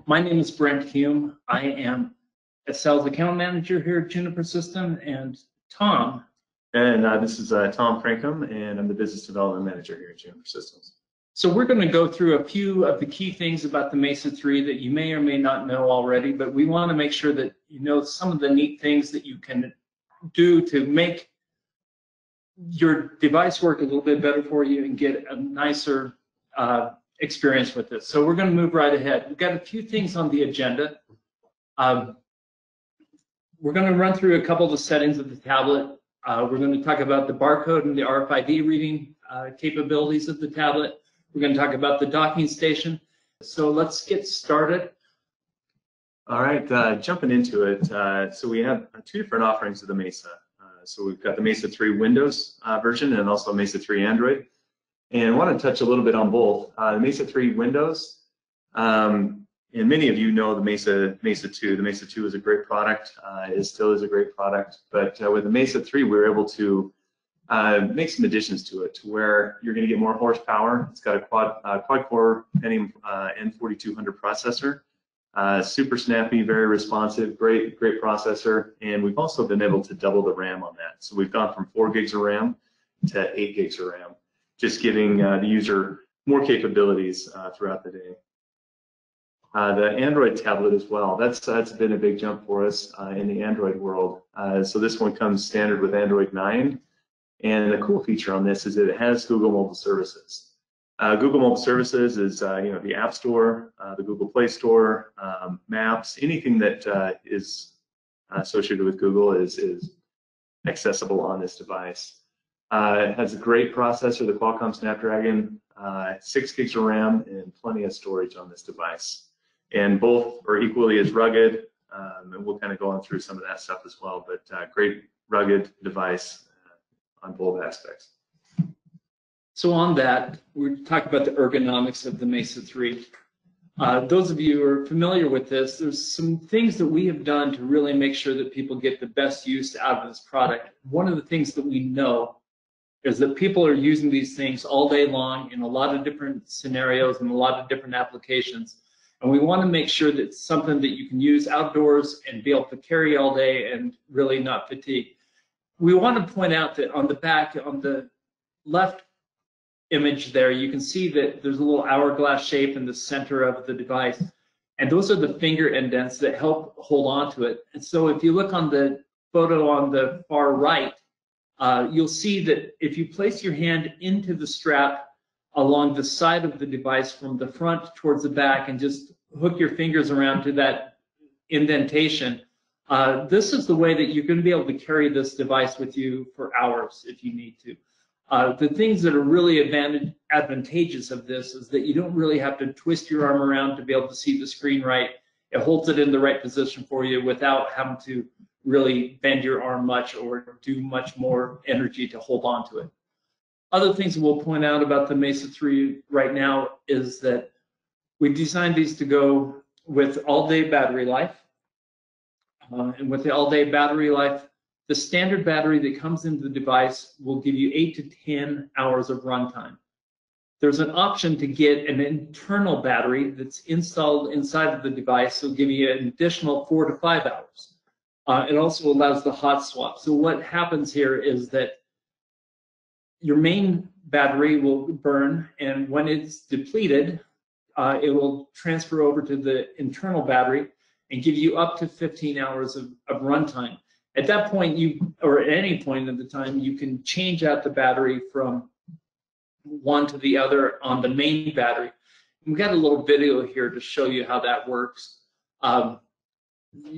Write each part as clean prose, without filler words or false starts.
My name is Brent Hume. I am a sales account manager here at Juniper System, and Tom. And this is Tom Frankham, and I'm the business development manager here at Juniper Systems. So we're going to go through a few of the key things about the Mesa 3 that you may or may not know already, but we want to make sure that you know some of the neat things that you can do to make your device work a little bit better for you and get a nicer experience with this. So we're going to move right ahead. We've got a few things on the agenda. We're going to run through a couple of the settings of the tablet. We're going to talk about the barcode and the RFID reading capabilities of the tablet. We're going to talk about the docking station. So let's get started. All right, jumping into it. So we have two different offerings of the Mesa. So we've got the Mesa 3 Windows version and also Mesa 3 Android. And I want to touch a little bit on both. The Mesa 3 Windows, and many of you know the Mesa 2. The Mesa 2 is a great product. It still is a great product. But with the Mesa 3, we were able to make some additions to it to where you're going to get more horsepower. It's got a quad-core Pentium N4200 processor. Super snappy, very responsive, great processor. And we've also been able to double the RAM on that. So we've gone from 4 gigs of RAM to 8 gigs of RAM, just giving the user more capabilities throughout the day. The Android tablet as well, that's been a big jump for us in the Android world. So this one comes standard with Android 9. And the cool feature on this is that it has Google Mobile Services. Google Mobile Services is the App Store, the Google Play Store, Maps, anything that is associated with Google is accessible on this device. It has a great processor, the Qualcomm Snapdragon, 6 gigs of RAM, and plenty of storage on this device. And both are equally as rugged, and we'll kind of go on through some of that stuff as well, but great rugged device on both aspects. So on that, we're talking about the ergonomics of the Mesa 3. Those of you who are familiar with this, there's some things that we have done to really make sure that people get the best use out of this product. One of the things that we know is that people are using these things all day long in a lot of different scenarios and a lot of different applications. And we want to make sure that it's something that you can use outdoors and be able to carry all day and really not fatigue. We want to point out that on the back, on the left image there, you can see that there's a little hourglass shape in the center of the device. And those are the finger indents that help hold on to it. And so if you look on the photo on the far right, you'll see that if you place your hand into the strap along the side of the device from the front towards the back and just hook your fingers around to that indentation, this is the way that you're going to be able to carry this device with you for hours if you need to. The things that are really advantageous of this is that you don't really have to twist your arm around to be able to see the screen right. It holds it in the right position for you without having to really bend your arm much or do much more energy to hold on to it. Other things we'll point out about the Mesa 3 right now is that we designed these to go with all-day battery life. And with the all-day battery life, the standard battery that comes into the device will give you 8 to 10 hours of runtime. There's an option to get an internal battery that's installed inside of the device, so it'll give you an additional 4 to 5 hours. It also allows the hot swap. So what happens here is that your main battery will burn, and when it's depleted, it will transfer over to the internal battery and give you up to 15 hours of runtime. At that point, or at any point in the time, you can change out the battery from one to the other on the main battery. We've got a little video here to show you how that works. You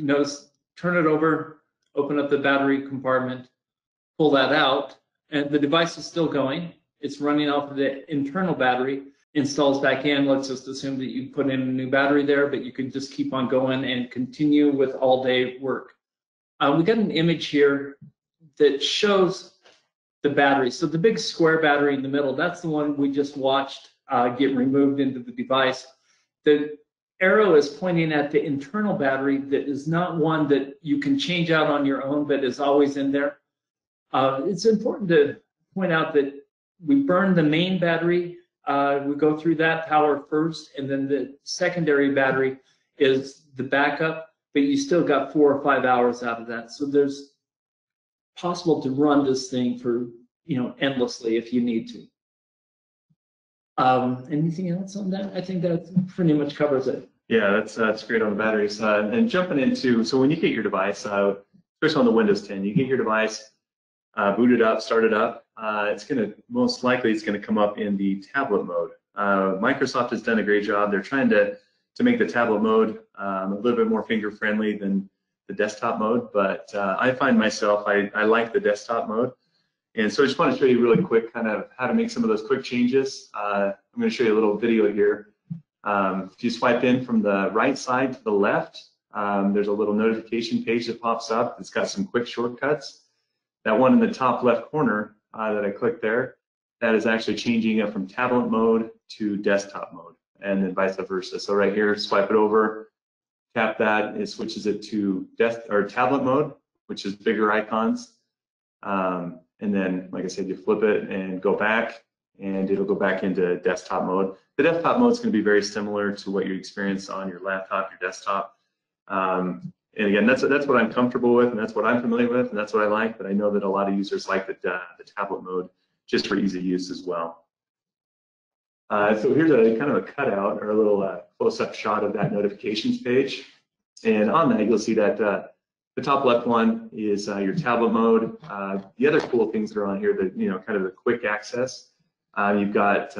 notice, turn it over, open up the battery compartment, pull that out, and the device is still going. It's running off of the internal battery, installs back in. Let's just assume that you put in a new battery there, but you can just keep on going and continue with all-day work. We got an image here that shows the battery. So the big square battery in the middle, that's the one we just watched get removed into the device. The arrow is pointing at the internal battery that is not one that you can change out on your own, but is always in there. It's important to point out that we burn the main battery. We go through that power first, and then the secondary battery is the backup, but you still got 4 or 5 hours out of that. So there's possible to run this thing for, you know, endlessly if you need to. Anything else on that? I think that pretty much covers it. Yeah, that's great on the batteries. And jumping into, so when you get your device, especially on the Windows 10, you get your device, boot it up, start it up. It's going to, most likely, it's going to come up in the tablet mode. Microsoft has done a great job. They're trying to make the tablet mode a little bit more finger friendly than the desktop mode, but I find myself, I like the desktop mode. And so I just want to show you really quick kind of how to make some of those quick changes. I'm going to show you a little video here. If you swipe in from the right side to the left, there's a little notification page that pops up. It's got some quick shortcuts. That one in the top left corner that I clicked there, that is actually changing it from tablet mode to desktop mode, and then vice versa. So right here, swipe it over, tap that, it switches it to tablet mode, which is bigger icons. And then, like I said, you flip it and go back, and it'll go back into desktop mode. The desktop mode is going to be very similar to what you experience on your laptop, your desktop. And again, that's what I'm comfortable with, and that's what I'm familiar with, and that's what I like. But I know that a lot of users like the tablet mode just for easy use as well. So here's a kind of a cutout or a little close-up shot of that notifications page. And on that, you'll see that the top left one is your tablet mode. The other cool things that are on here, kind of the quick access. You've got,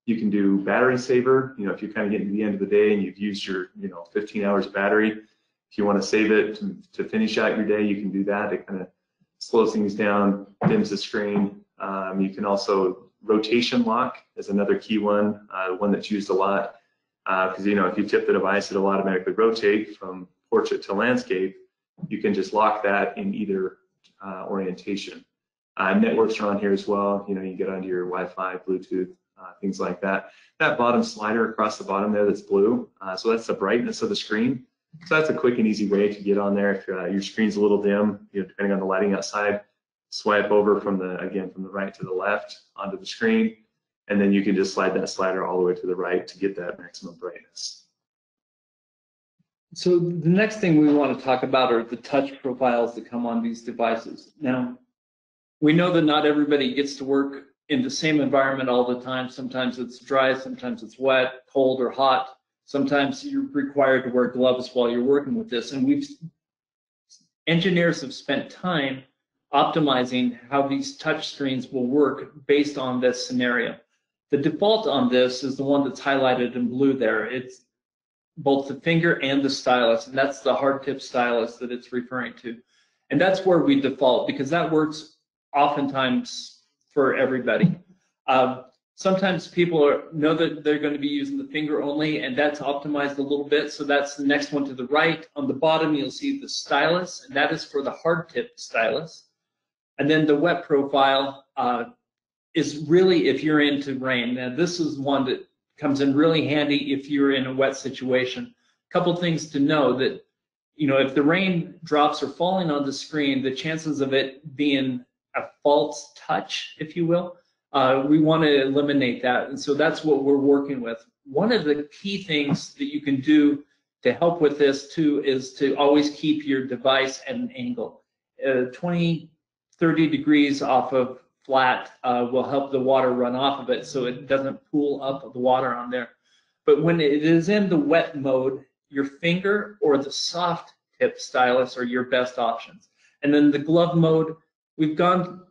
you can do battery saver. If you're kind of getting to the end of the day and you've used your, 15 hours of battery, if you want to save it to finish out your day, you can do that. It kind of slows things down, dims the screen. You can also rotation lock is another key one, one that's used a lot. Because if you tip the device, it'll automatically rotate from portrait to landscape. You can just lock that in either orientation. Networks are on here as well. You get onto your Wi-Fi, Bluetooth, things like that. That bottom slider across the bottom there that's blue, so that's the brightness of the screen. So that's a quick and easy way to get on there. If your screen's a little dim, depending on the lighting outside, swipe over from the right to the left onto the screen, and then you can just slide that slider all the way to the right to get that maximum brightness. So the next thing we want to talk about are the touch profiles that come on these devices. Now, we know that not everybody gets to work in the same environment all the time. Sometimes it's dry, sometimes it's wet, cold, or hot. Sometimes you're required to wear gloves while you're working with this. And engineers have spent time optimizing how these touch screens will work based on this scenario. The default on this is the one that's highlighted in blue there. It's both the finger and the stylus, and that's the hard tip stylus that it's referring to. And that's where we default, because that works oftentimes for everybody. Sometimes people know that they're going to be using the finger only, and that's optimized a little bit. So that's the next one to the right. On the bottom, you'll see the stylus, and that is for the hard tip stylus. And then the wet profile is really if you're into rain. Now, this is one that comes in really handy if you're in a wet situation. A couple things to know that, if the rain drops are falling on the screen, the chances of it being a false touch, if you will, we want to eliminate that. And so that's what we're working with. One of the key things that you can do to help with this too is to always keep your device at an angle. 20, 30 degrees off of flat will help the water run off of it so it doesn't pool up the water on there. But when it is in the wet mode, your finger or the soft tip stylus are your best options. And then the glove mode, we've gone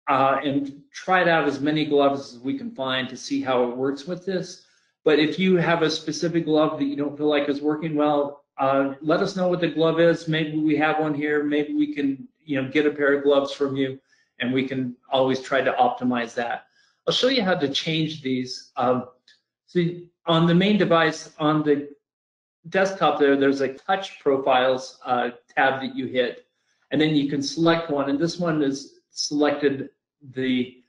and tried out as many gloves as we can find to see how it works with this. But if you have a specific glove that you don't feel like is working well, let us know what the glove is. Maybe we have one here. Maybe we can get a pair of gloves from you, and we can always try to optimize that. I'll show you how to change these. See, on the main device, on the desktop there's a touch profiles tab that you hit, and then you can select one, and this one is selected the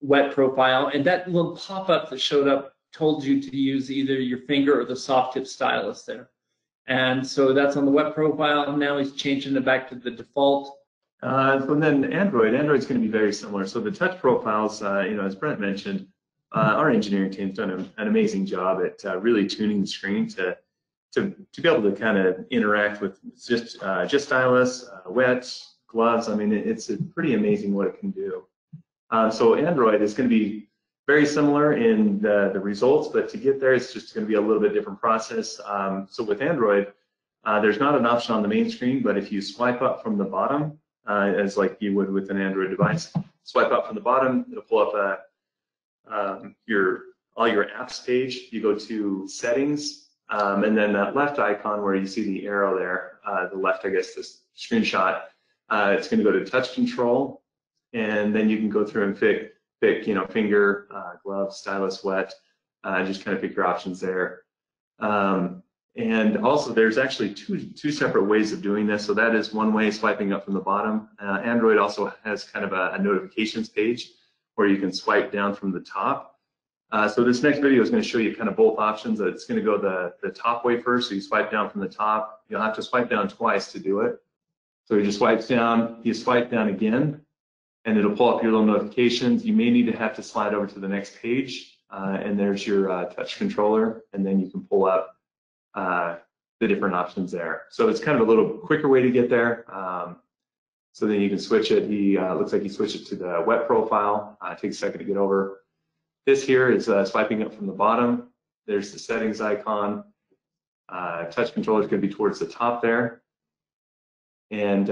wet profile, and that little pop-up that showed up told you to use either your finger or the soft tip stylus there. And so that's on the wet profile. Now he's changing it back to the default. So then Android's going to be very similar. So the touch profiles, as Brent mentioned, our engineering team's done an amazing job at really tuning the screen to to be able to kind of interact with just stylus, wet, gloves. I mean, it's pretty amazing what it can do. So Android is going to be very similar in the results, but to get there, it's just going to be a little bit different process. So with Android, there's not an option on the main screen, but if you swipe up from the bottom, as like you would with an Android device, swipe up from the bottom, it'll pull up all your apps page. You go to settings, and then that left icon where you see the arrow there, the left, I guess, this screenshot, it's going to go to touch control, and then you can go through and pick finger, glove, stylus, wet, just kind of pick your options there. And also, there's actually two separate ways of doing this. So that is one way, swiping up from the bottom. Android also has kind of a notifications page where you can swipe down from the top. So this next video is going to show you kind of both options. It's going to go the top way first. So you swipe down from the top. You'll have to swipe down twice to do it. So you just swipe down, you swipe down again, and it'll pull up your little notifications. You may need to have to slide over to the next page, and there's your touch controller, and then you can pull up the different options there. So it's kind of a little quicker way to get there. So then you can switch it. Looks like you switch it to the wet profile. It takes a second to get over. This here is swiping up from the bottom. There's the settings icon. Touch controller is going to be towards the top there. And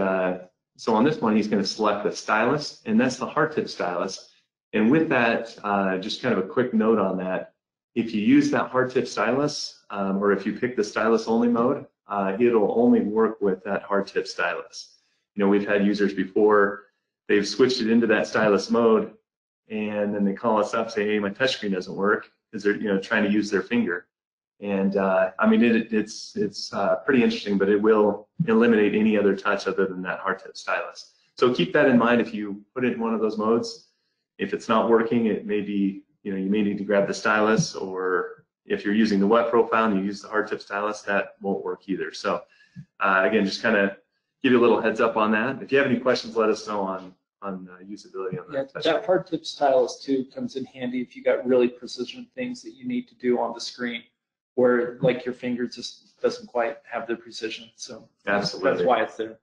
so on this one, he's going to select the stylus, and that's the hard tip stylus. And with that, just kind of a quick note on that. If you use that hard tip stylus, or if you pick the stylus only mode, it'll only work with that hard tip stylus. You know, we've had users before, they've switched it into that stylus mode, and then they call us up, say, hey, my touchscreen doesn't work, because they're trying to use their finger. And I mean, it's pretty interesting, but it will eliminate any other touch other than that hard tip stylus. So keep that in mind if you put it in one of those modes. If it's not working, it may be, you may need to grab the stylus, or if you're using the wet profile and you use the hard tip stylus, that won't work either. So again, just kind of give you a little heads up on that. If you have any questions, let us know on usability on that. Yeah, that hard tip stylus too comes in handy if you got really precision things that you need to do on the screen, where like your finger just doesn't quite have the precision. So absolutely, that's why it's there.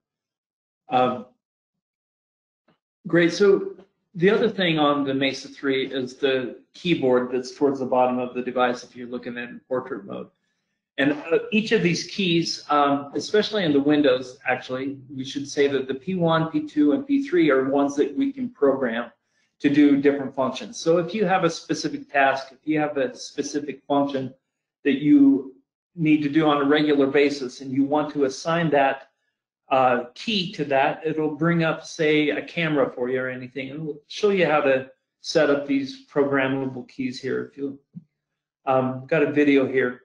Great. So the other thing on the Mesa 3 is the keyboard that's towards the bottom of the device if you're looking at in portrait mode. And each of these keys, especially in the Windows, actually, we should say that the P1, P2, and P3 are ones that we can program to do different functions. So if you have a specific task, if you have a specific function that you need to do on a regular basis and you want to assign that key to that, it'll bring up, say, a camera for you or anything, and we'll show you how to set up these programmable keys here. If you got a video here,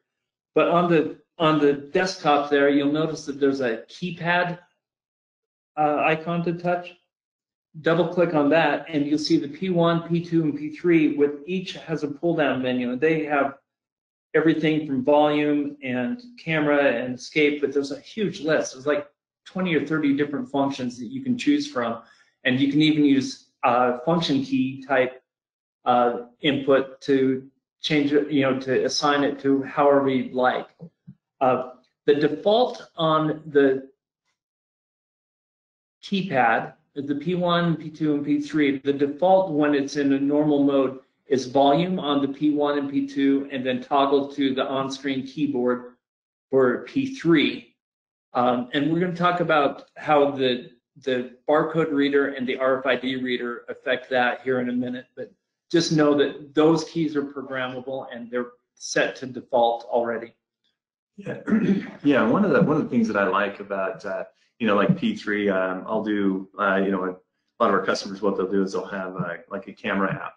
but on the desktop there, you'll notice that there's a keypad icon to touch. Double click on that, and you'll see the P1, P2, and P3 with each has a pull-down menu, and they have everything from volume and camera and escape, but there's a huge list. There's like 20 or 30 different functions that you can choose from, and you can even use function key type input to change it, to assign it to however you'd like. The default on the keypad, the P1, P2, and P3, the default when it's in a normal mode is volume on the P1 and P2, and then toggle to the on-screen keyboard for P3. And we're going to talk about how the barcode reader and the RFID reader affect that here in a minute, but just know that those keys are programmable and they're set to default already. Yeah, yeah. One of the things that I like about like P3, I'll do a lot of our customers, what they'll do is they'll have like a camera app.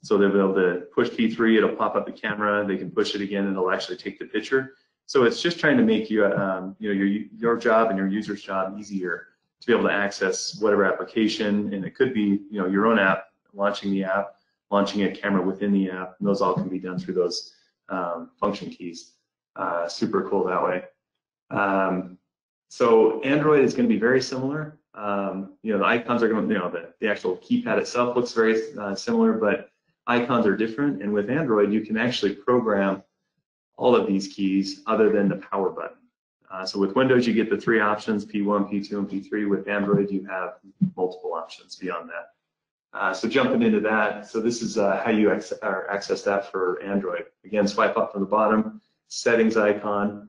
So they'll be able to push P3, it'll pop up the camera, they can push it again, and it'll actually take the picture. So it's just trying to make you, your job and your user's job easier to be able to access whatever application, and it could be, your own app, launching the app, launching a camera within the app, and those all can be done through those function keys. Super cool that way. So Android is going to be very similar. The icons are going to, the actual keypad itself looks very similar, but icons are different. And with Android, you can actually program all of these keys other than the power button. So with Windows, you get the 3 options, P1, P2, and P3. With Android, you have multiple options beyond that. So jumping into that, so this is how you access that for Android. Again, swipe up from the bottom, settings icon,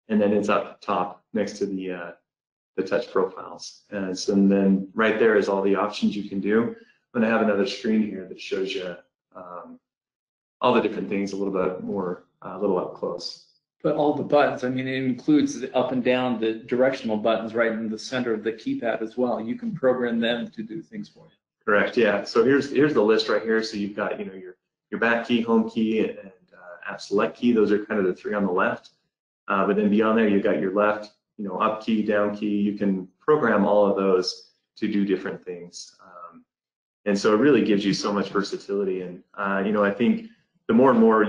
and then it's up top next to the touch profiles. And then right there is all the options you can do. I'm going to have another screen here that shows you all the different things a little bit more, a little up close. But all the buttons, I mean, it includes the up and down, the directional buttons right in the center of the keypad as well. You can program them to do things for you. Correct, yeah. So here's the list right here. So you've got, your back key, home key, and app select key. Those are kind of the 3 on the left. But then beyond there, you've got your left, up key, down key. You can program all of those to do different things. And so it really gives you so much versatility. And, I think the more and more,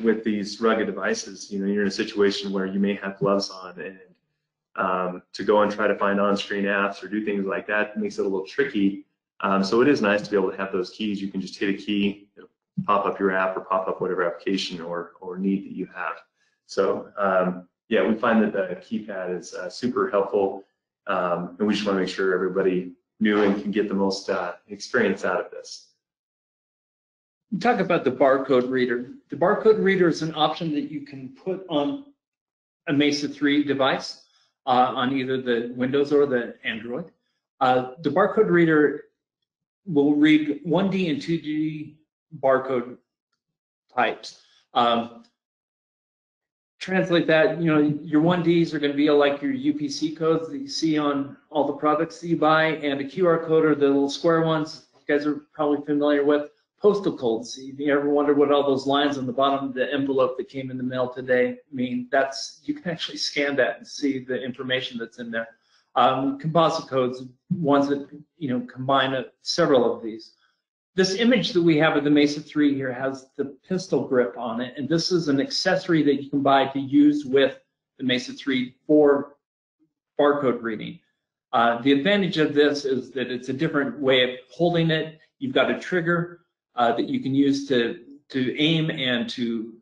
with these rugged devices, you're in a situation where you may have gloves on, and to go and try to find on-screen apps or do things like that makes it a little tricky. So it is nice to be able to have those keys. You can just hit a key, it'll pop up your app or pop up whatever application or need that you have. So yeah, we find that the keypad is super helpful, and we just want to make sure everybody knew and can get the most experience out of this. Talk about the barcode reader. The barcode reader is an option that you can put on a Mesa 3 device on either the Windows or the Android. The barcode reader will read 1D and 2D barcode types. Translate that, your 1Ds are going to be like your UPC codes that you see on all the products that you buy, and a QR code are the little square ones you guys are probably familiar with. Postal codes. If you ever wonder what all those lines on the bottom of the envelope that came in the mail today mean, you can actually scan that and see the information that's in there. Composite codes, ones that combine several of these. This image that we have of the Mesa 3 here has the pistol grip on it, and this is an accessory that you can buy to use with the Mesa 3 for barcode reading. The advantage of this is that it's a different way of holding it. You've got a trigger that you can use to aim and to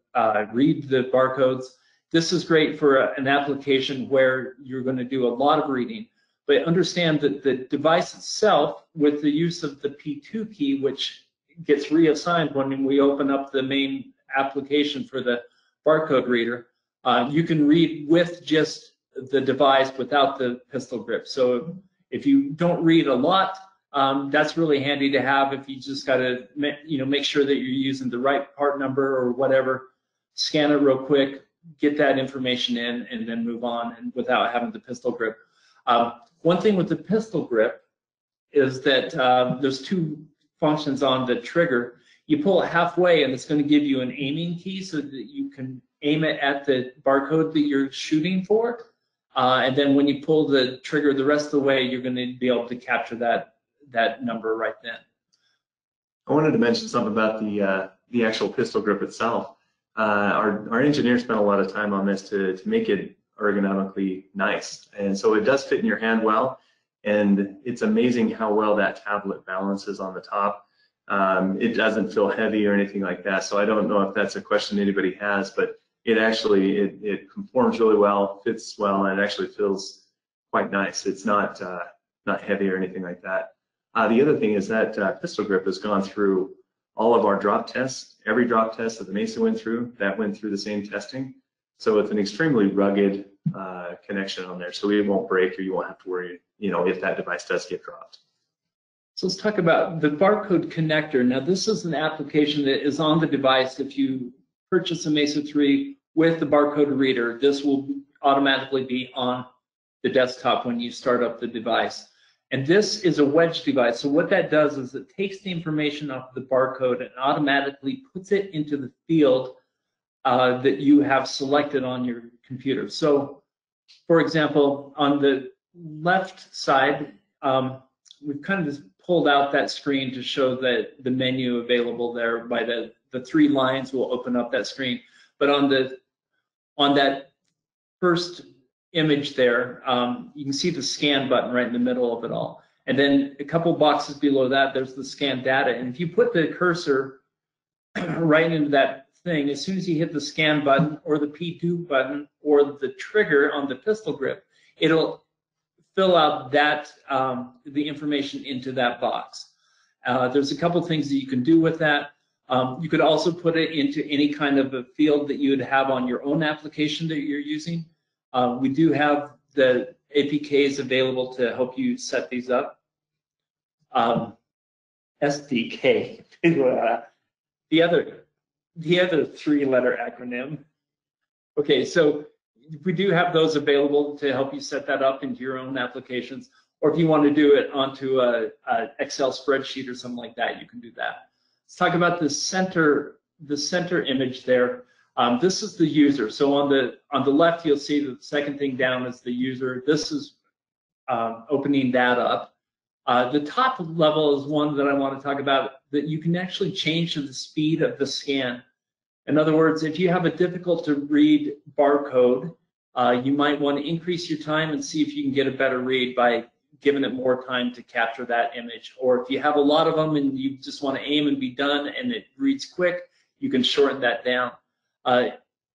read the barcodes. This is great for an application where you're going to do a lot of reading, but understand that the device itself, with the use of the P2 key, which gets reassigned when we open up the main application for the barcode reader, you can read with just the device without the pistol grip. So if you don't read a lot, that's really handy to have. If you just got to make sure that you're using the right part number or whatever, scan it real quick, get that information in, and then move on, and without having the pistol grip. One thing with the pistol grip is that there's 2 functions on the trigger. You pull it halfway, and it's going to give you an aiming key so that you can aim it at the barcode that you're shooting for. And then when you pull the trigger the rest of the way, you're going to be able to capture that number right then. I wanted to mention something about the actual pistol grip itself. Our engineers spent a lot of time on this to make it ergonomically nice, and so it does fit in your hand well, and it's amazing how well that tablet balances on the top. It doesn't feel heavy or anything like that, so I don't know if that's a question anybody has, but it actually it conforms really well, fits well, and it actually feels quite nice. It's not heavy or anything like that. The other thing is that pistol grip has gone through all of our drop tests. Every drop test that the Mesa went through the same testing. So it's an extremely rugged connection on there, so it won't break, or you won't have to worry, if that device does get dropped. So let's talk about the barcode connector. Now, this is an application that is on the device. If you purchase a Mesa 3 with the barcode reader, this will automatically be on the desktop when you start up the device. And this is a wedge device. So what that does is it takes the information off the barcode and automatically puts it into the field that you have selected on your computer. So, for example, on the left side, we've kind of just pulled out that screen to show that the menu available there by the 3 lines will open up that screen. But on that first image there, you can see the scan button right in the middle of it all. And then a couple boxes below that, there's the scan data. And if you put the cursor right into that thing, as soon as you hit the scan button or the P2 button or the trigger on the pistol grip, it'll fill out that the information into that box. There's a couple things that you can do with that. You could also put it into any kind of a field that you would have on your own application that you're using. We do have the APKs available to help you set these up. SDK, the other 3-letter acronym. Okay, so we do have those available to help you set that up into your own applications, or if you want to do it onto a Excel spreadsheet or something like that, you can do that. Let's talk about the center image there. This is the user. So on the left, you'll see the second thing down is the user. This is opening that up. The top level is one that I want to talk about that you can actually change the speed of the scan. In other words, if you have a difficult to read barcode, you might want to increase your time and see if you can get a better read by giving it more time to capture that image. Or if you have a lot of them and you just want to aim and be done and it reads quick, you can shorten that down.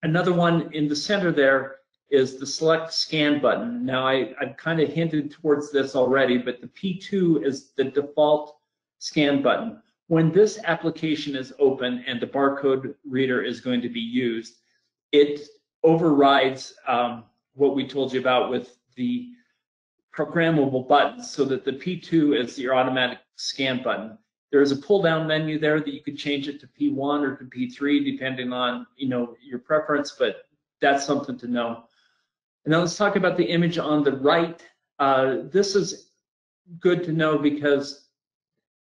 Another one in the center there is the select scan button. Now I've kind of hinted towards this already, but the P2 is the default scan button. When this application is open and the barcode reader is going to be used, it overrides what we told you about with the programmable buttons, so that the P2 is your automatic scan button. There is a pull-down menu there that you could change it to P1 or to P3 depending on your preference, but that's something to know. And now let's talk about the image on the right. This is good to know because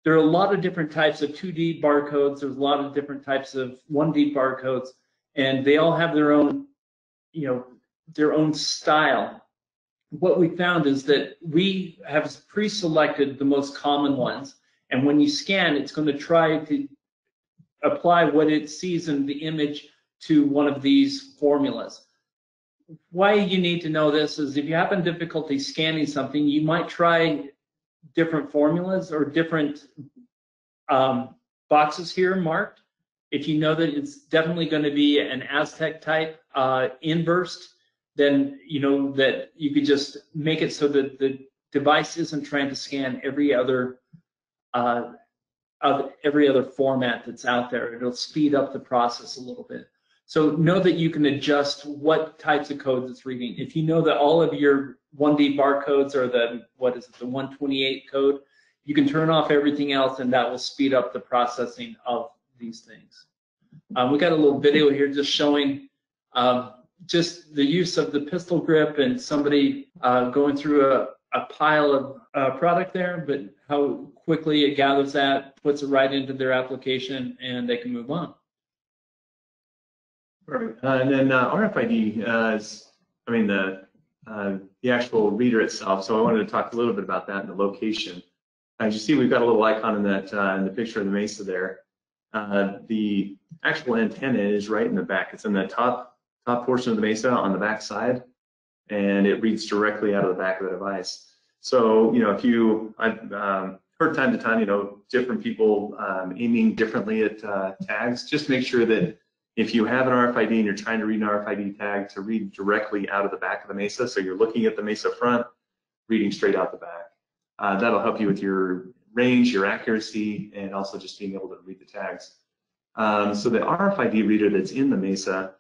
there are a lot of different types of 2D barcodes. There's a lot of different types of 1D barcodes, and they all have their own, their own style. What we found is that we have pre-selected the most common ones, and when you scan, it's going to try to apply what it sees in the image to one of these formulas. Why you need to know this is if you have difficulty scanning something, you might try different formulas or different boxes here marked. If you know that it's definitely going to be an Aztec type inversed, then you know that you could just make it so that the device isn't trying to scan every other format that's out there. It'll speed up the process a little bit. So know that you can adjust what types of codes it's reading. If you know that all of your 1D barcodes are the 128 code, you can turn off everything else, and that will speed up the processing of these things. We got a little video here just showing just the use of the pistol grip and somebody going through a pile of product there, but how quickly it gathers that, puts it right into their application, and they can move on. Perfect. And then RFID is, the actual reader itself. So I wanted to talk a little bit about that and the location. As you see, we've got a little icon in that in the picture of the Mesa there. The actual antenna is right in the back. It's in the top portion of the Mesa on the back side, and it reads directly out of the back of the device. So I've heard time to time, different people aiming differently at tags. Just make sure that if you have an RFID and you're trying to read an RFID tag, to read directly out of the back of the Mesa. So you're looking at the Mesa front, reading straight out the back. That'll help you with your range, your accuracy, and also just being able to read the tags. So the RFID reader that's in the Mesa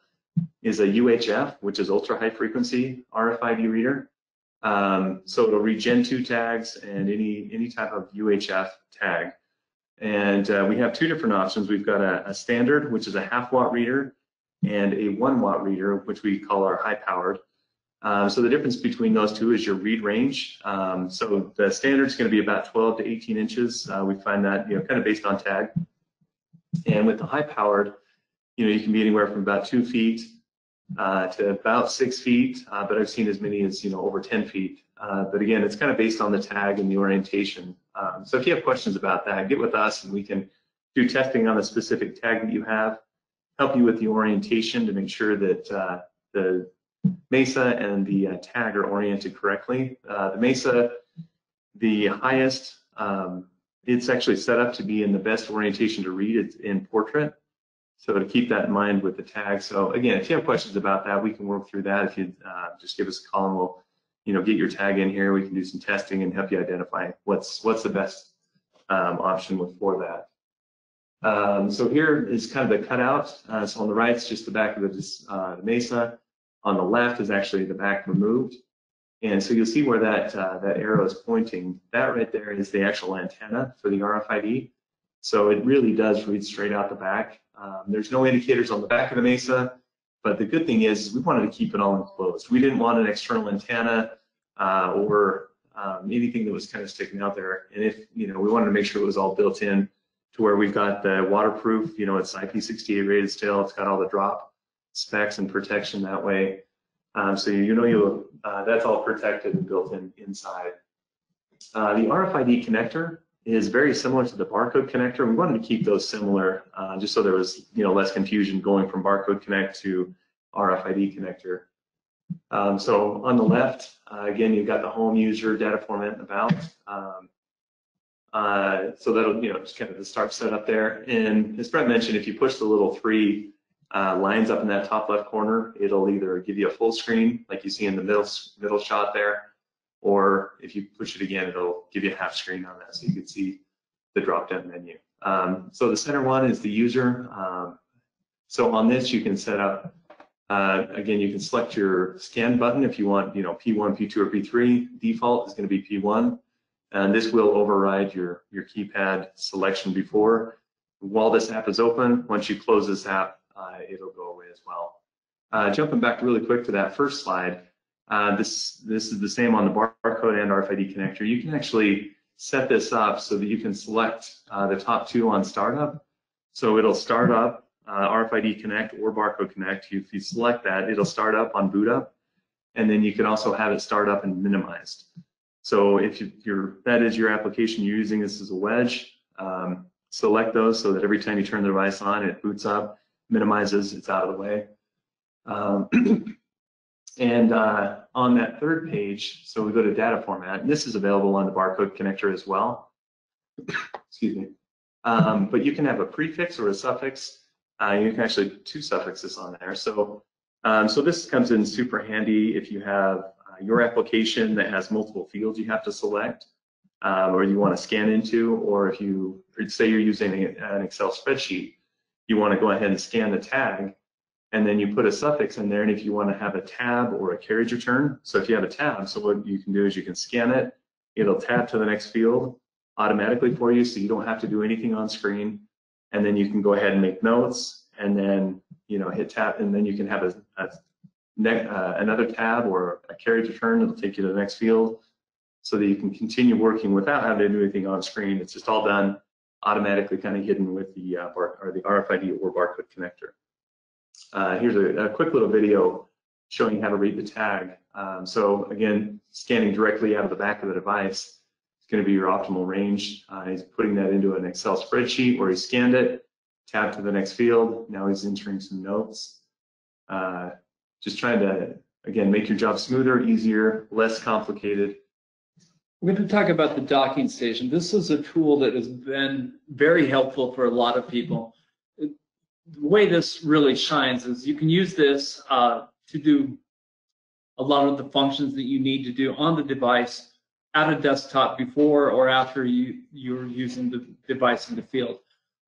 is a UHF, which is ultra high frequency RFID reader. So it'll read Gen 2 tags and any type of UHF tag. And we have two different options. We've got a standard, which is a 1/2 watt reader, and a 1 watt reader, which we call our high powered. So the difference between those two is your read range. So the standard is going to be about 12 to 18 inches. We find that kind of based on tag. And with the high powered, you can be anywhere from about 2 feet to about 6 feet, but I've seen as many as over 10 feet. But again, it's kind of based on the tag and the orientation. So if you have questions about that, get with us and we can do testing on the specific tag that you have, help you with the orientation to make sure that the Mesa and the tag are oriented correctly. The Mesa, the highest, it's actually set up to be in the best orientation to read. It's in portrait. So to keep that in mind with the tag. So again, if you have questions about that, we can work through that. If you just give us a call and we'll get your tag in here. We can do some testing and help you identify what's the best option for that. So here is kind of the cutout. So on the right is just the back of the Mesa. On the left is actually the back removed. And so you'll see where that arrow is pointing. That right there is the actual antenna for the RFID. So it really does read straight out the back. There's no indicators on the back of the Mesa, but the good thing is we wanted to keep it all enclosed. We didn't want an external antenna or anything that was kind of sticking out there. And if, we wanted to make sure it was all built in to where we've got the waterproof, it's IP68 rated still, it's got all the drop specs and protection that way. So you'll that's all protected and built in inside. The RFID connector is very similar to the barcode connector. We wanted to keep those similar, just so there was less confusion going from barcode connect to RFID connector. So on the left, again, you've got the home user data format and about. So that'll just kind of the start setup there. And as Brett mentioned, if you push the little 3 lines up in that top left corner, it'll either give you a full screen like you see in the middle shot there, or if you push it again, it'll give you a half screen on that so you can see the drop-down menu. So the center one is the user. So on this, you can set up, again, you can select your scan button if you want, P1, P2, or P3. Default is going to be P1. And this will override your keypad selection before. While this app is open, once you close this app, it'll go away as well. Jumping back really quick to that first slide, this is the same on the barcode and RFID connector. You can actually set this up so that you can select the top 2 on startup. So it'll start up RFID Connect or Barcode Connect. If you select that, it'll start up on boot up, and then you can also have it start up and minimized. So if that is your application you're using this as a wedge, select those so that every time you turn the device on, it boots up, minimizes, it's out of the way. And on that third page, so we go to data format, and this is available on the barcode connector as well. Excuse me. But you can have a prefix or a suffix. You can actually put 2 suffixes on there. So this comes in super handy if you have your application that has multiple fields you have to select, or you want to scan into, or if you say you're using an Excel spreadsheet, you want to go ahead and scan the tag, and then you put a suffix in there. And if you want to have a tab or a carriage return, so if you have a tab, so what you can do is you can scan it, it'll tab to the next field automatically for you, so you don't have to do anything on screen, and then you can go ahead and make notes, and then hit tab, and then you can have another tab or a carriage return that'll take you to the next field, so that you can continue working without having to do anything on screen. It's just all done automatically, kind of hidden with the RFID or barcode connector. Here's a quick little video showing how to read the tag. So again, scanning directly out of the back of the device is going to be your optimal range. He's putting that into an Excel spreadsheet where he scanned it, tabbed to the next field. Now he's entering some notes. Just trying to, again, make your job smoother, easier, less complicated. We're going to talk about the docking station. This is a tool that has been very helpful for a lot of people. The way this really shines is you can use this to do a lot of the functions that you need to do on the device at a desktop before or after you're using the device in the field.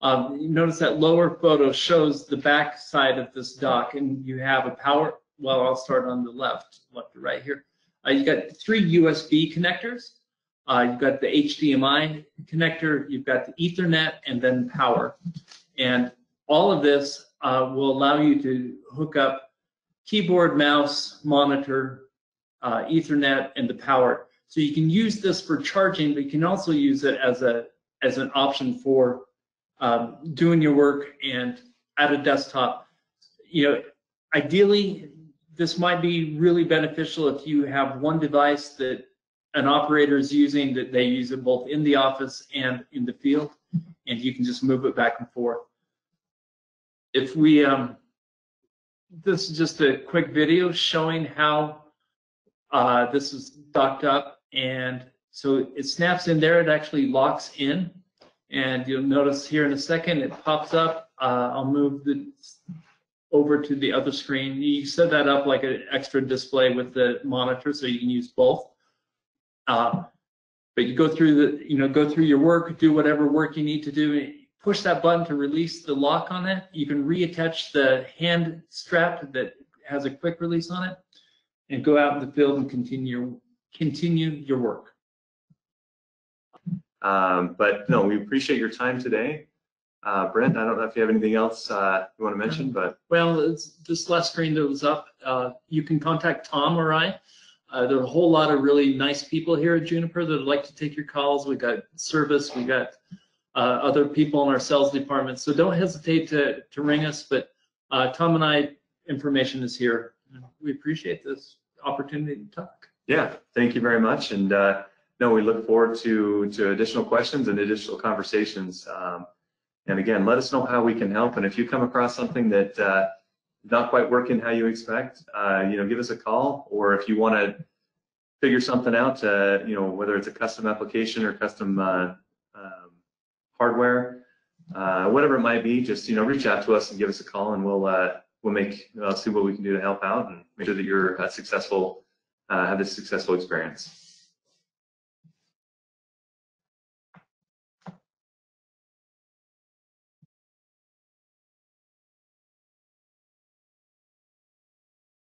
You notice that lower photo shows the back side of this dock, and you have a power. Well, I'll start on the left to right here. You've got 3 USB connectors. You've got the HDMI connector, you've got the Ethernet, and then power. And all of this will allow you to hook up keyboard, mouse, monitor, Ethernet, and the power. So you can use this for charging, but you can also use it as an option for doing your work and at a desktop. Ideally, this might be really beneficial if you have one device that an operator is using, that they use it both in the office and in the field, and you can just move it back and forth. If we, this is just a quick video showing how this is docked up, and so it snaps in there, it actually locks in, and you'll notice here in a second it pops up, I'll move over to the other screen. You set that up like an extra display with the monitor, so you can use both. But you go through your work, do whatever work you need to do. Push that button to release the lock on it. You can reattach the hand strap that has a quick release on it, and go out in the field and continue your work. But no, we appreciate your time today. Brent, I don't know if you have anything else you want to mention, but. Well, it's this last screen that was up. You can contact Tom or I. There are a whole lot of really nice people here at Juniper that would like to take your calls. We got service, we got other people in our sales department. So don't hesitate to ring us. But Tom and I, information is here. We appreciate this opportunity to talk. Yeah, thank you very much. And no, we look forward to additional questions and additional conversations. And again, let us know how we can help. And if you come across something that not quite working how you expect, give us a call. Or if you want to figure something out, whether it's a custom application or custom hardware, whatever it might be, just reach out to us and give us a call, and we'll see what we can do to help out and make sure that you're successful, have this successful experience.